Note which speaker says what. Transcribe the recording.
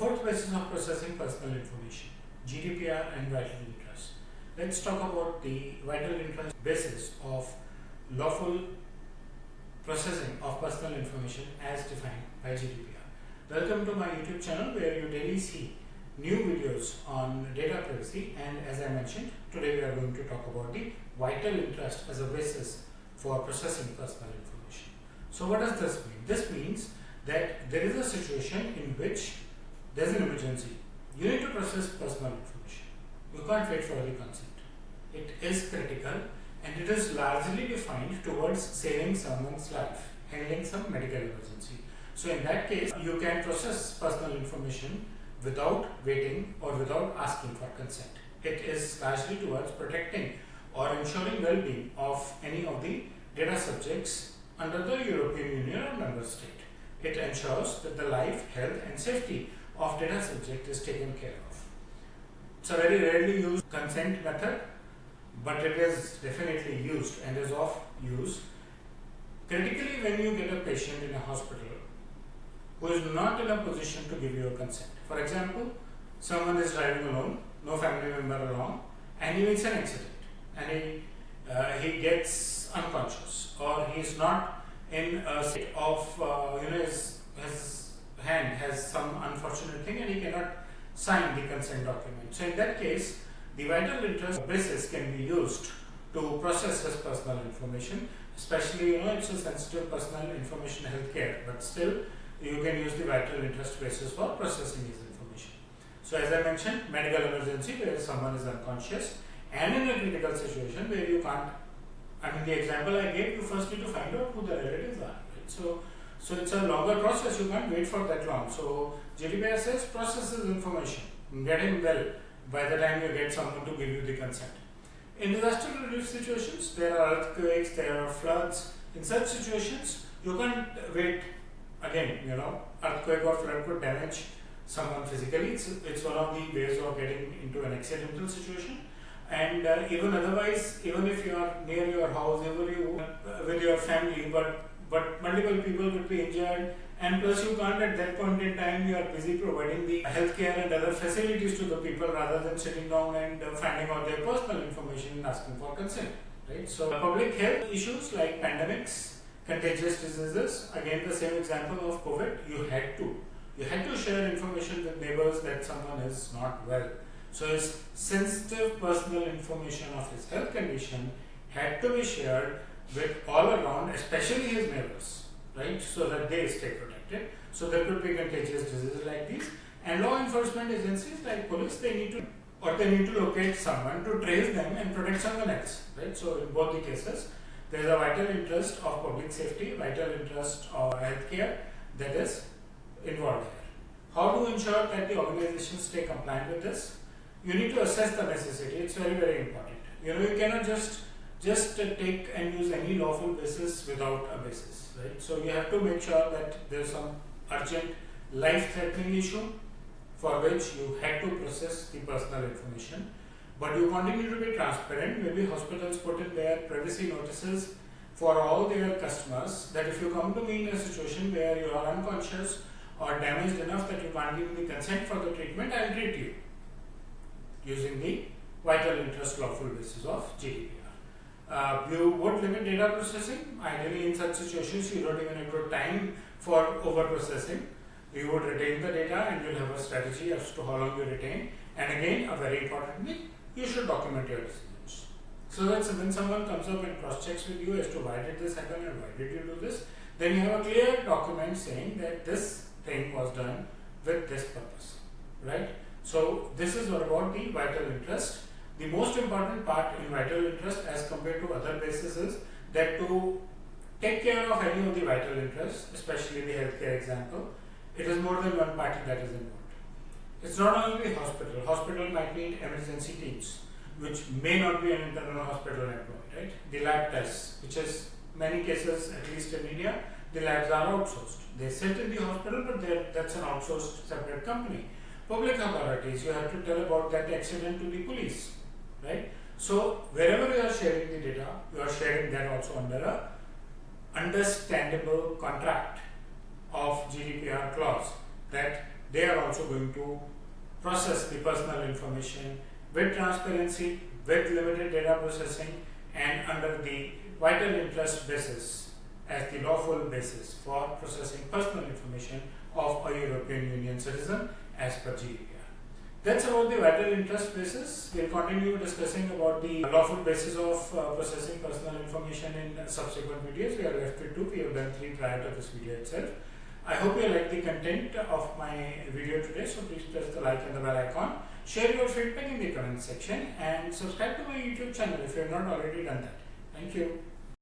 Speaker 1: fourth basis of processing personal information, GDPR and vital interest. Let's talk about the vital interest basis of lawful processing of personal information as defined by GDPR. Welcome to my YouTube channel where you daily see new videos on data privacy, and as I mentioned, today we are going to talk about the vital interest as a basis for processing personal information. So what does this mean? This means that there is a situation in which there is an emergency. You need to process personal information. You can't wait for the consent. It is critical and it is largely defined towards saving someone's life, handling some medical emergency. So in that case, you can process personal information without waiting or without asking for consent. It is largely towards protecting or ensuring well-being of any of the data subjects under the European Union or member state. It ensures that the life, health and safety of data subject is taken care of. It's a very rarely used consent method, but it is definitely used and is of use. Critically, when you get a patient in a hospital who is not in a position to give you a consent. For example, someone is driving alone, no family member along, and he meets an accident, and he gets unconscious, or he is not in a state of his hand has some unfortunate thing and he cannot sign the consent document. So in that case, the vital interest basis can be used to process his personal information, especially it's a sensitive personal information, healthcare, but still you can use the vital interest basis for processing his information. So as I mentioned, medical emergency where someone is unconscious, and in a critical situation where you can't, the example I gave, you first need to find out who the relatives are, right? So it's a longer process, you can't wait for that long. So GDPR says process his information, get him well by the time you get someone to give you the consent. In disaster relief situations, there are earthquakes, there are floods. In such situations, you can't wait. Again, earthquake or flood could damage someone physically. It's one of the ways of getting into an accidental situation. And even otherwise, even if you are near your house, with your family, but multiple people could be injured, and plus you can't at that point in time, you are busy providing the healthcare and other facilities to the people rather than sitting down and finding out their personal information and asking for consent, right? So public health issues like pandemics, contagious diseases, again the same example of COVID, you had to share information with neighbors that someone is not well. So his sensitive personal information of his health condition had to be shared with all around, especially his neighbors, right? So that they stay protected. So there could be contagious diseases like these. And law enforcement agencies like police, they need to locate someone to trace them and protect someone else, right? So in both the cases, there is a vital interest of public safety, vital interest of healthcare that is involved here. How to ensure that the organizations stay compliant with this? You need to assess the necessity. It's very, very important. You cannot just take and use any lawful basis without a basis, right? So you have to make sure that there's some urgent life-threatening issue for which you had to process the personal information, but you continue to be transparent. Maybe hospitals put in their privacy notices for all their customers that if you come to me in a situation where you are unconscious or damaged enough that you can't give me consent for the treatment, I'll treat you using the vital interest lawful basis of GDPR. You would limit data processing. Ideally, in such situations, you don't even have to time for over processing. You would retain the data and you'll have a strategy as to how long you retain. And again, a very important thing, you should document your decisions. So that when someone comes up and cross-checks with you as to why did this happen and why did you do this, then you have a clear document saying that this thing was done with this purpose, right? So this is what about the vital interest. The most important part in vital interest as compared to other bases is that to take care of any of the vital interests, especially the healthcare example, it is more than one party that is involved. It's not only the hospital. Hospital might need emergency teams, which may not be an internal hospital employee, right? The lab tests, which is many cases, at least in India, the labs are outsourced. They sit in the hospital, but that's an outsourced separate company. Public authorities, you have to tell about that accident to the police, right? So wherever you are sharing the data, you are sharing that also under a understandable contract of GDPR clause that they are also going to process the personal information with transparency, with limited data processing, and under the vital interest basis as the lawful basis for processing personal information of a European Union citizen as per GDPR. That's about the vital interest basis. We'll continue discussing about the lawful basis of processing personal information in subsequent videos. We are left with 2. We have done 3 prior to this video itself. I hope you like the content of my video today, so please press the like and the bell icon. Share your feedback in the comment section and subscribe to my YouTube channel if you have not already done that. Thank you.